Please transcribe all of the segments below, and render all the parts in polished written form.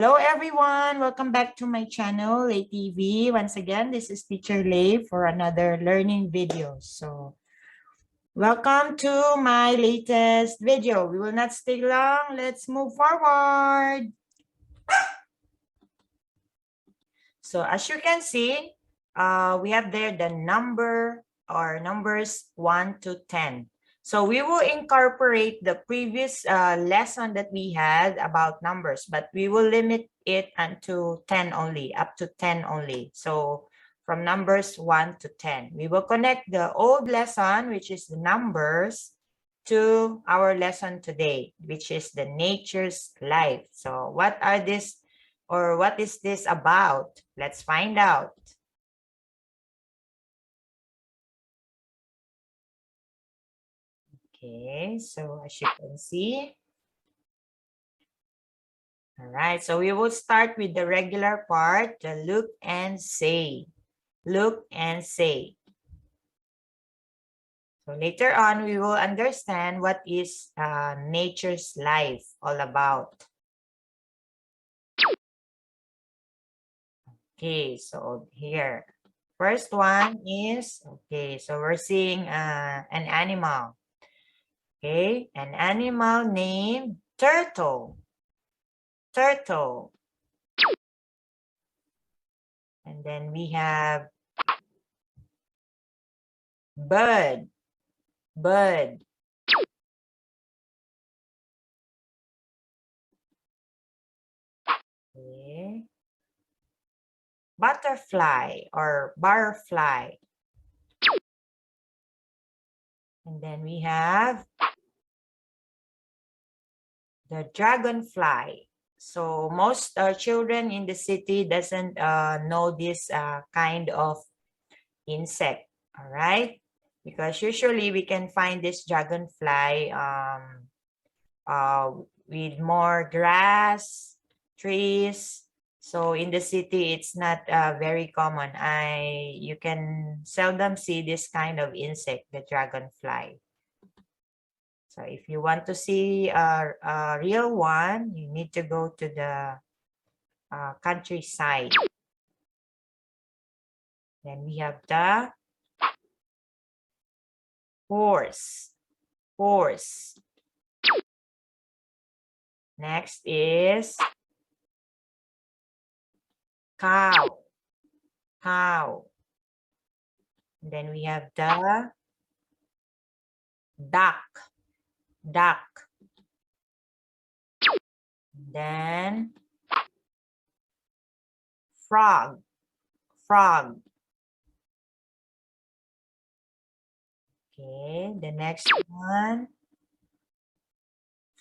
Hello everyone, welcome back to my channel, Lay TV. Once again, this is Teacher Lay for another learning video. So, welcome to my latest video. We will not stay long. Let's move forward. So, as you can see, we have there the number or numbers 1 to 10. So we will incorporate the previous lesson that we had about numbers, but we will limit it unto 10 only, up to 10 only. So from numbers 1 to 10, we will connect the old lesson, which is the numbers, to our lesson today, which is the nature's life. So what are this or what is this about? Let's find out. Okay, so as you can see, all right, so we will start with the regular part, the look and say. Look and say. So later on, we will understand what is nature's life all about. Okay, so here, first one is, okay, so we're seeing an animal. Okay, an animal named turtle. Turtle. And then we have bird. Bird. Okay. Butterfly or barfly. And then we have the dragonfly. So most children in the city doesn't know this kind of insect, all right? Because usually we can find this dragonfly with more grass, trees. So in the city, it's not very common. You can seldom see this kind of insect, the dragonfly. So if you want to see a real one, you need to go to the countryside. Then we have the horse. Horse. Next is cow. Cow. And then we have the duck. Duck. Then frog. Frog. Okay, the next one,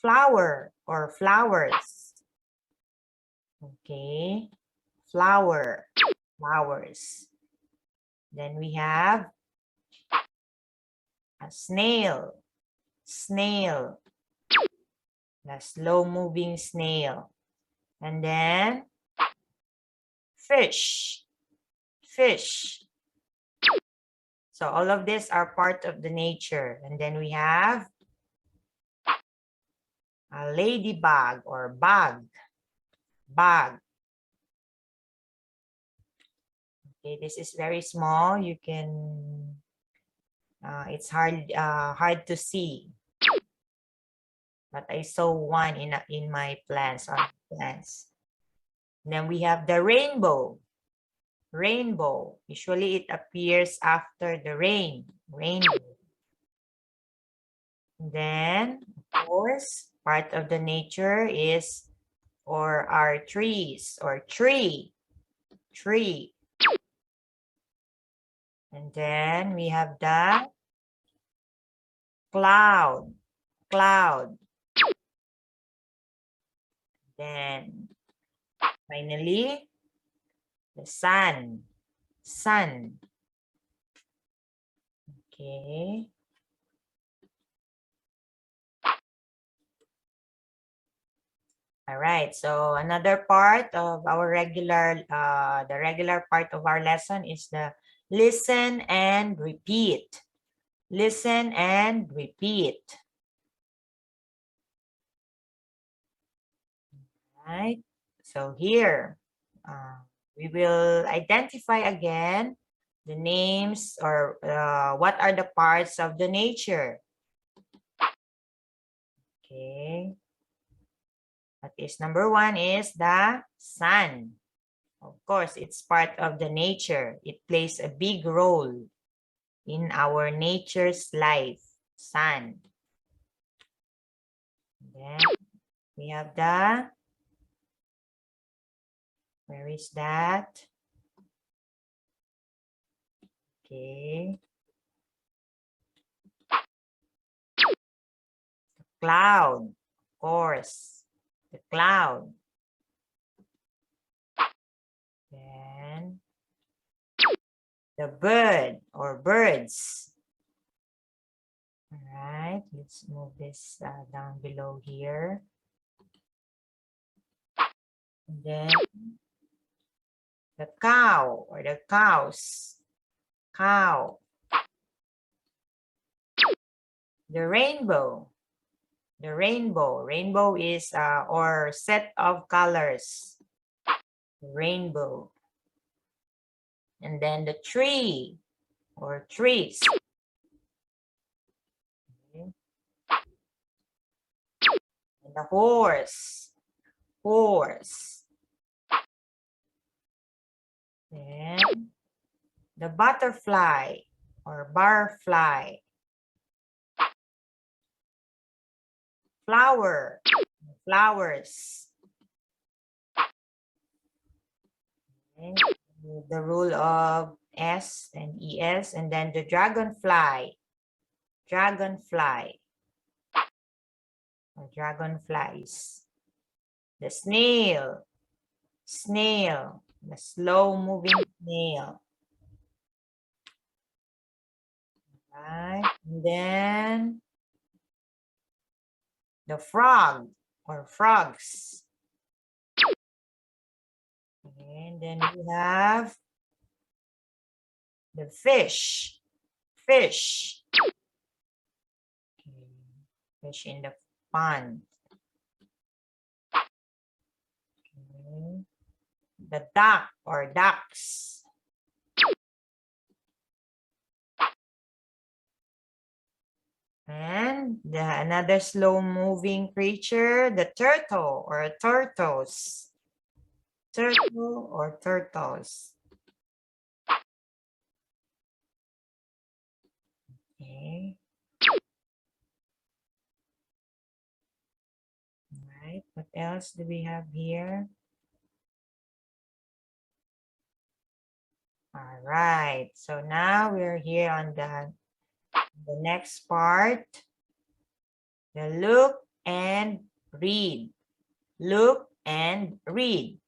flower or flowers. Okay, flower, flowers. Then we have a snail. Snail. The slow-moving snail. And then fish. Fish. So all of these are part of the nature. And then we have a ladybug or bug. Bug. Okay, this is very small. You can, it's hard to see. But I saw one in my plants, on plants. Then we have the rainbow. Rainbow. Usually it appears after the rain. Rainbow. Then, of course, part of the nature is or are trees or tree. Tree. And then we have the cloud. Cloud. Then finally, the sun. Sun. Okay. All right. So another part of our regular, the regular part of our lesson is the listen and repeat. Listen and repeat. All right. So here, we will identify again the names or what are the parts of the nature. Okay. That is number 1 is the sun. Of course, it's part of the nature. It plays a big role in our nature's life. Sun. Then we have the, where is that? Okay. Cloud, of course. The cloud. Then the bird or birds. All right, let's move this down below here. And then the cow or the cows. Cow. The rainbow. The rainbow. Rainbow is or set of colors. Rainbow. And then the tree or trees. Okay. And the horse. Horse. Then the butterfly or barfly. Flower. Flowers. Okay. The rule of S and ES, and then the dragonfly. Dragonfly. Or dragonflies. The snail. Snail. The slow-moving snail. Right. And then the frog or frogs. And then we have the fish. Fish. Okay. Fish in the pond. Okay. The duck or ducks. And another slow-moving creature, the turtle or turtles. Turtle or turtles. Okay. All right. What else do we have here? All right. So now we're here on the next part. The look and read. Look and read.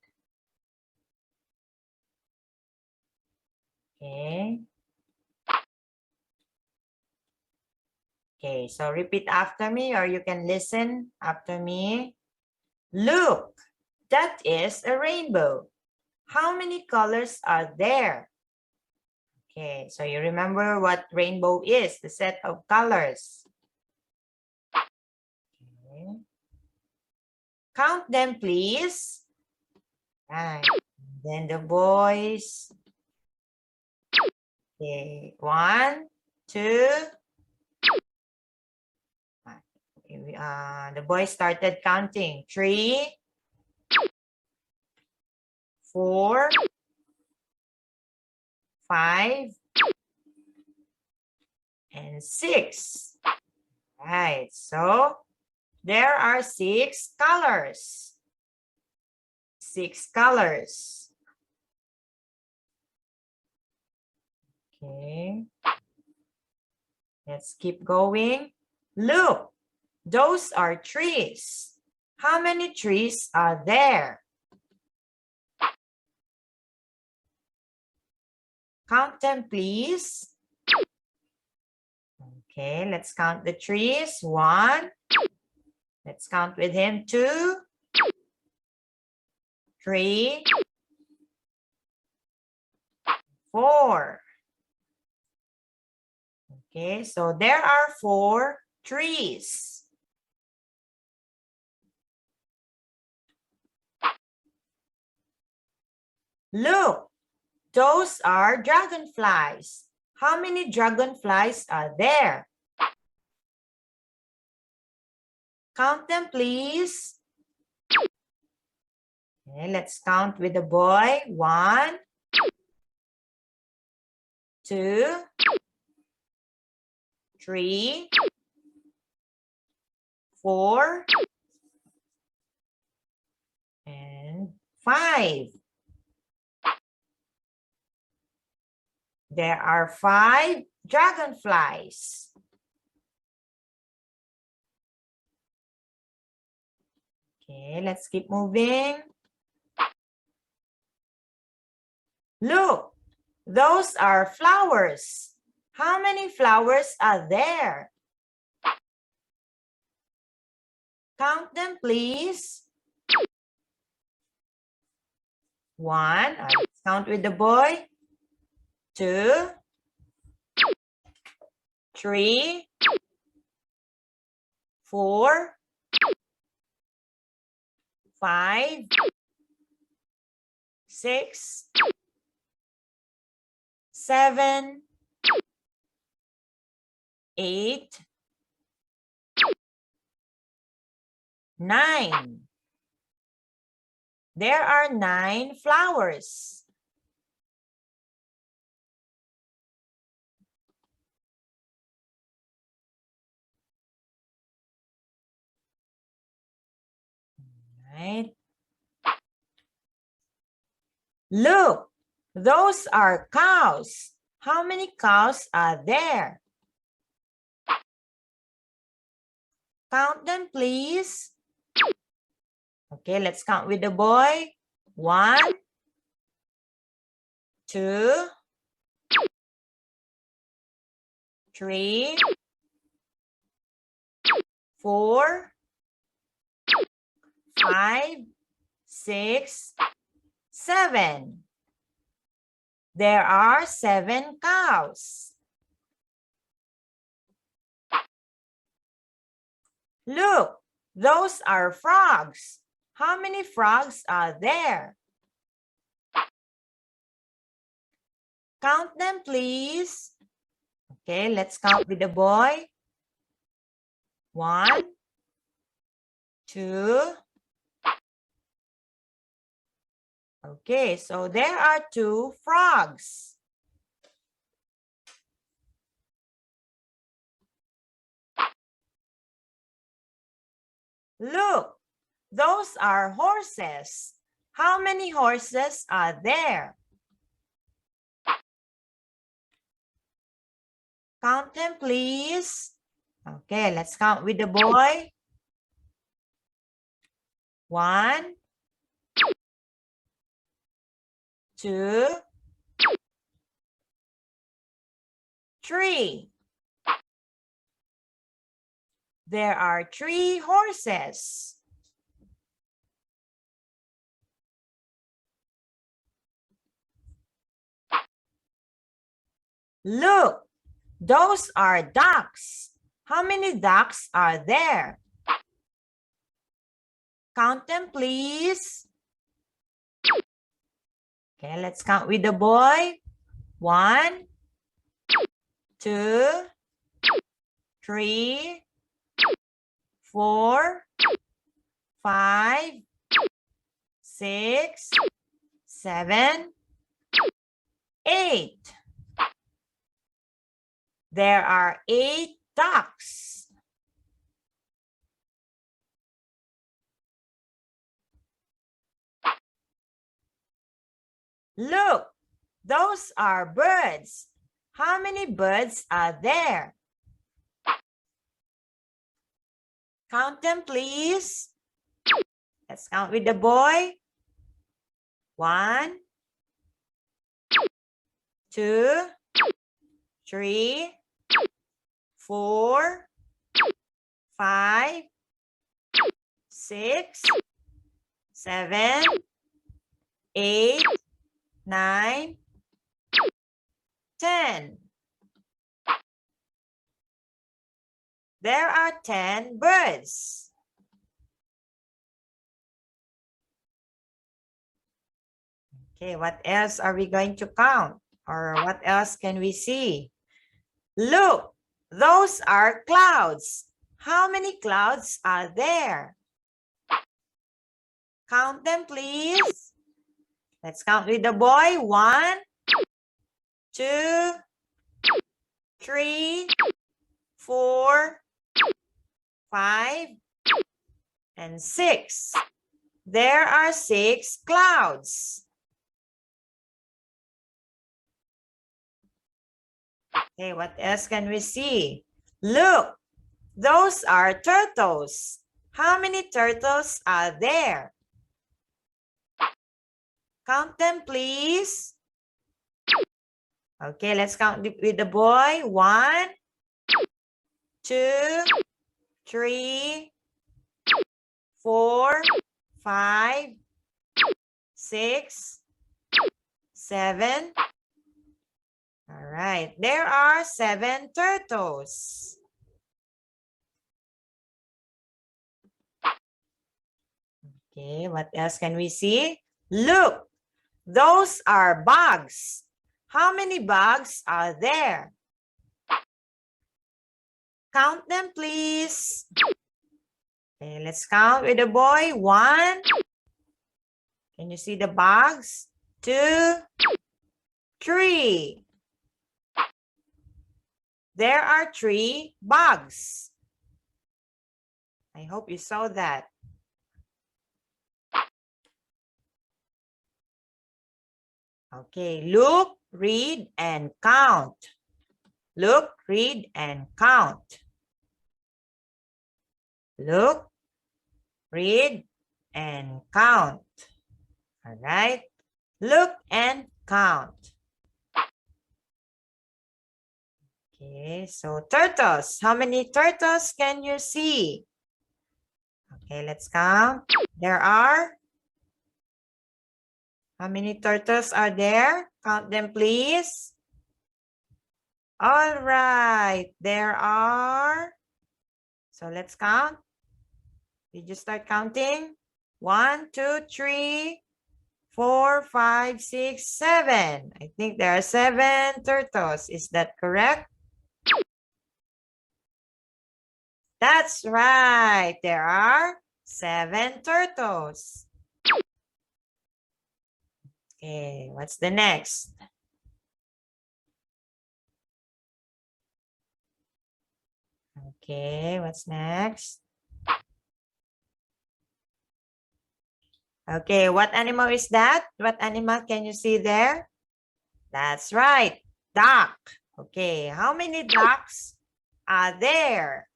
Okay. Okay, so repeat after me or you can listen after me. Look, that is a rainbow. How many colors are there? Okay, so you remember what rainbow is, the set of colors. Okay. Count them, please. Right. Then the boys. Okay, 1, 2. Okay, the boys started counting. 3, 4, 5, and 6. Right, so there are 6 colors. 6 colors. Okay. Let's keep going. Look, those are trees. How many trees are there? Count them, please. Okay, let's count the trees. 1. Let's count with him. 2, 3, 4. Okay, so there are 4 trees. Look, those are dragonflies. How many dragonflies are there? Count them, please. Okay, let's count with the boy. 1, 2, 3, 4, and 5. There are 5 dragonflies. Okay, let's keep moving. Look, those are flowers. How many flowers are there? Count them, please. 1, let's count with the boy. 2, 3, 4, 5, 6, 7, 8, 9. There are 9 flowers. Right. Look, those are cows. How many cows are there? Count them, please. Okay, let's count with the boy. 1, 2, 3, 4, 5, 6, 7. There are 7 cows. Look, those are frogs. How many frogs are there? Count them, please. Okay, let's count with the boy. 1, 2. Okay, so there are 2 frogs. Look, those are horses. How many horses are there? Count them, please. Okay, let's count with the boy. 1, 2, 3. There are 3 horses. Look, those are ducks. How many ducks are there? Count them, please. Okay, let's count with the boy. 1, 2, 3, 4, 5, 6, 7, 8. There are 8 ducks. Look, those are birds. How many birds are there? Count them, please. Let's count with the boy. 1, 2, 3, 4, 5, 6, 7, 8, 9, 10. There are 10 birds. Okay, what else are we going to count? Or what else can we see? Look, those are clouds. How many clouds are there? Count them, please. Let's count with the boy. 1, 2, 3, 4, 5, and 6. There are 6 clouds. Okay, what else can we see? Look, those are turtles. How many turtles are there? Count them, please. Okay, let's count with the boy. 1, 2, 3, 4, 5, 6, 7. All right, there are 7 turtles. Okay, what else can we see? Look, those are bugs. How many bugs are there? Count them, please. Okay, let's count with the boy. 1. Can you see the bugs? 2, 3. There are 3 bugs. I hope you saw that. Okay, look, read, and count. Look, read, and count. Look, read, and count. All right. Look and count. Okay, so turtles. How many turtles can you see? Okay, let's count. There are. How many turtles are there? Count them, please. All right, there are. So let's count. Did you start counting? 1, 2, 3, 4, 5, 6, 7. I think there are 7 turtles. Is that correct? That's right. There are 7 turtles. Okay, what's the next? Okay, what's next? Okay, what animal is that? What animal can you see there? That's right, duck. Okay, how many ducks are there?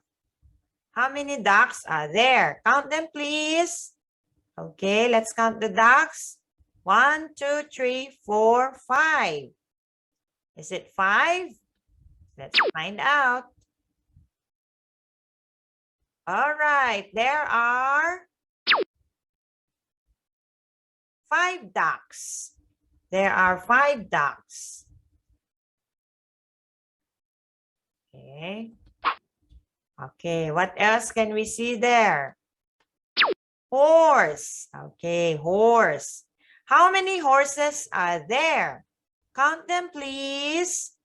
How many ducks are there? Count them, please. Okay, let's count the ducks. 1, 2, 3, 4, 5. Is it 5? Let's find out. All right, there are 5 ducks. There are 5 ducks. Okay. Okay, what else can we see there? Horse. Okay, horse. How many horses are there? Count them, please.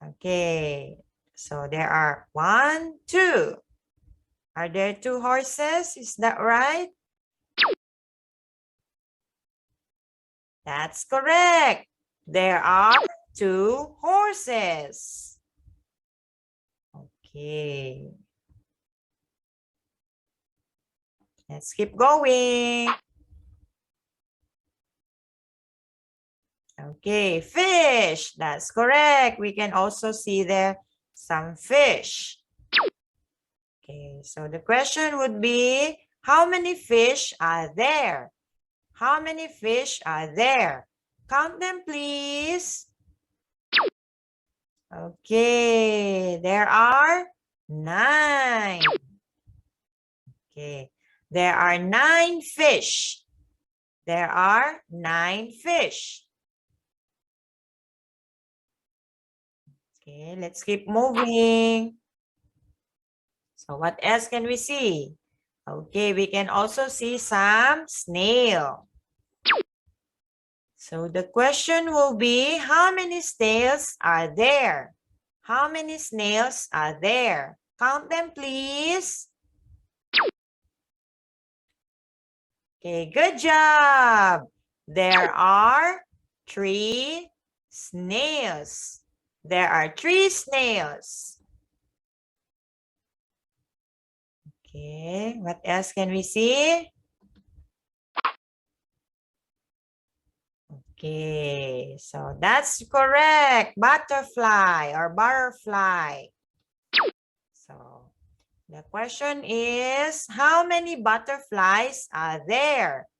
Okay, so there are 1, 2. Are there 2 horses? Is that right? That's correct. There are 2 horses. Okay. Let's keep going. Okay, fish. That's correct. We can also see there some fish. Okay, so the question would be, how many fish are there? How many fish are there? Count them, please. Okay, there are 9. Okay, there are 9 fish. There are 9 fish. Okay, let's keep moving. So what else can we see? Okay, we can also see some snail. So the question will be, how many snails are there? How many snails are there? Count them, please. Okay, good job. There are 3 snails. There are 3 snails. Okay, what else can we see? Okay, so that's correct. Butterfly or butterfly. So the question is, how many butterflies are there?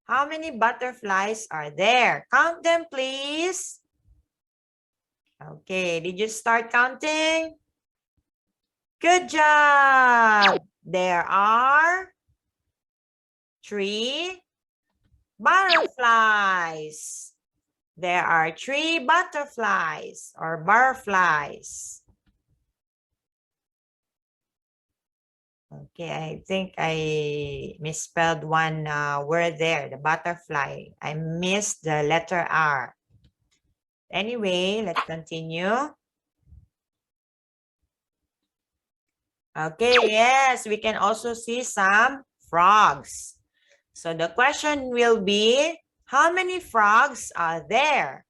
How many butterflies are there? Count them, please. Okay, did you start counting? Good job. There are 3 butterflies. There are 3 butterflies or butterflies. Okay, I think I misspelled one word there, the butterfly. I missed the letter R. Anyway, let's continue. Okay, yes, we can also see some frogs. So the question will be, how many frogs are there?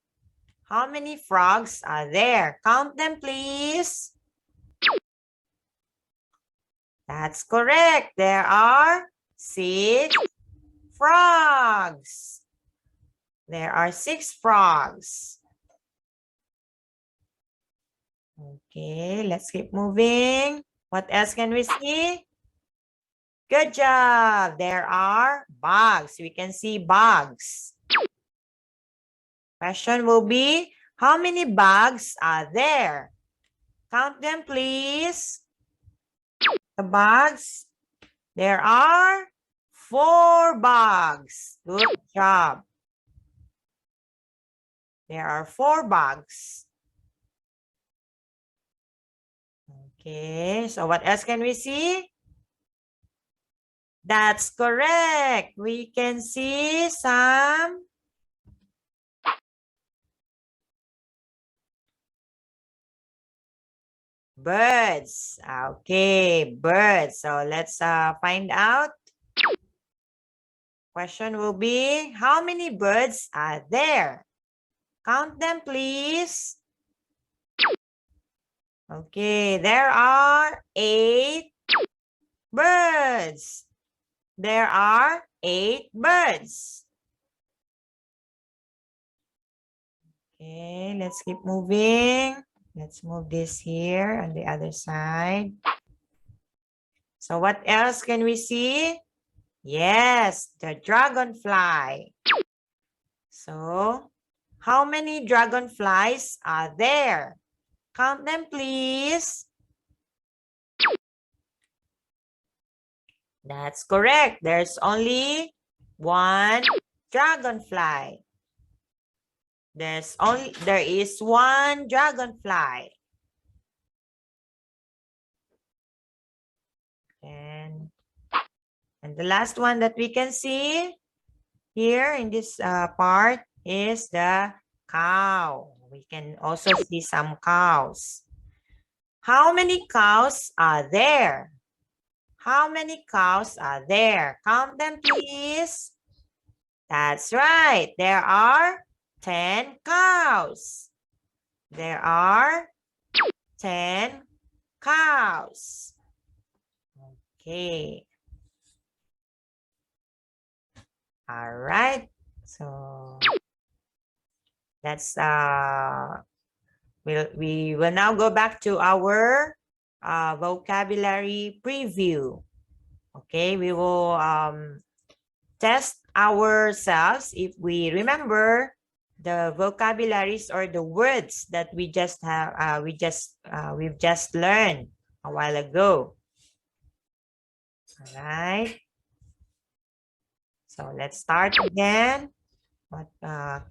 How many frogs are there? Count them, please. That's correct. There are 6 frogs. There are 6 frogs. Okay, let's keep moving. What else can we see? Good job. There are bugs. We can see bugs. Question will be, how many bugs are there? Count them, please. The bugs. There are 4 bugs. Good job. There are 4 bugs. Okay, so what else can we see? That's correct. We can see some birds. Okay, birds. So let's find out. Question will be, how many birds are there? Count them, please. Okay, there are 8 birds. There are 8 birds. Okay, let's keep moving. Let's move this here on the other side. So what else can we see? Yes, the dragonfly. So how many dragonflies are there? Count them, please. That's correct. There's only 1 dragonfly. There is 1 dragonfly. And the last one that we can see here in this part is the cow. We can also see some cows. How many cows are there? How many cows are there? Count them, please. That's right. There are 10 cows. There are 10 cows. Okay. All right. So that's we will now go back to our vocabulary preview. Okay, we will test ourselves if we remember the vocabularies or the words that we just have we've just learned a while ago. All right. So let's start again. What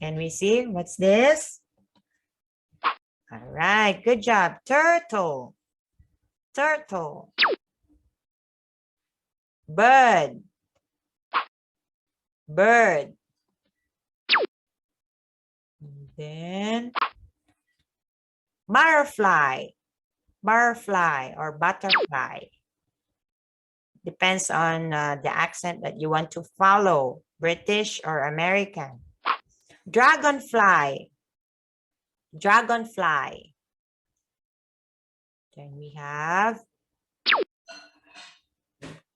can we see? What's this? All right, good job. Turtle. Turtle. Bird. Bird. Then butterfly, butterfly or butterfly. Depends on the accent that you want to follow, British or American. Dragonfly, dragonfly. Then we have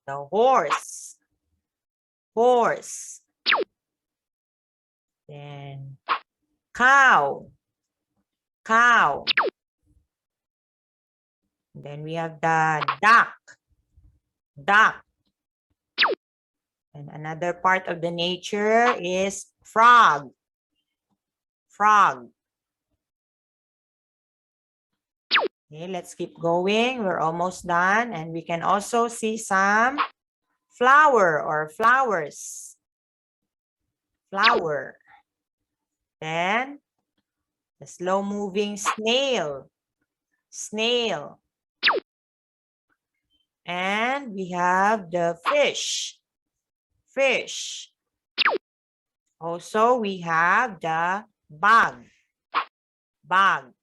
the horse, horse. Then cow, cow. Then we have the duck, duck. And another part of the nature is frog, frog. Okay, let's keep going. We're almost done. And we can also see some flower or flowers. Flower. Then the slow-moving snail. Snail. And we have the fish. Fish. Also, we have the bug. Bug.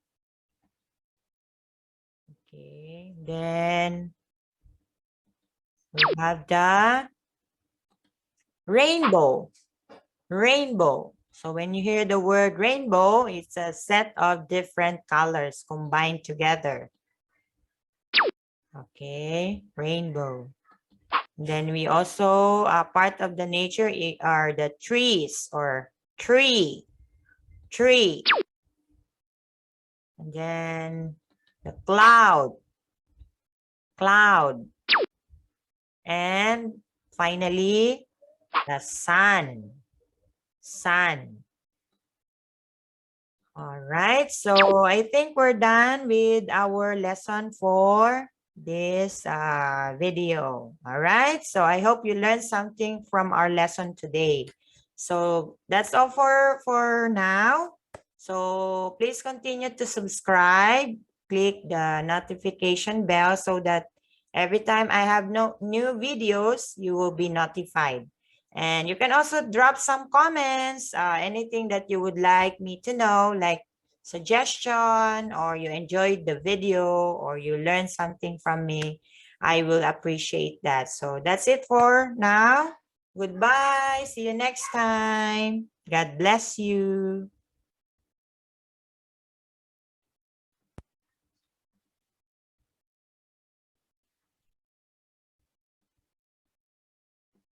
Okay, then we have the rainbow. Rainbow. So when you hear the word rainbow, it's a set of different colors combined together. Okay, rainbow. Then we also, part of the nature are the trees or tree. Tree. And then the cloud. Cloud. And finally, the sun. Sun. All right, so I think we're done with our lesson for this video. All right, so I hope you learned something from our lesson today. So that's all for now. So please continue to subscribe, click the notification bell so that every time I have new videos, you will be notified. And you can also drop some comments, anything that you would like me to know, like suggestion, or you enjoyed the video, or you learned something from me. I will appreciate that. So that's it for now. Goodbye. See you next time. God bless you.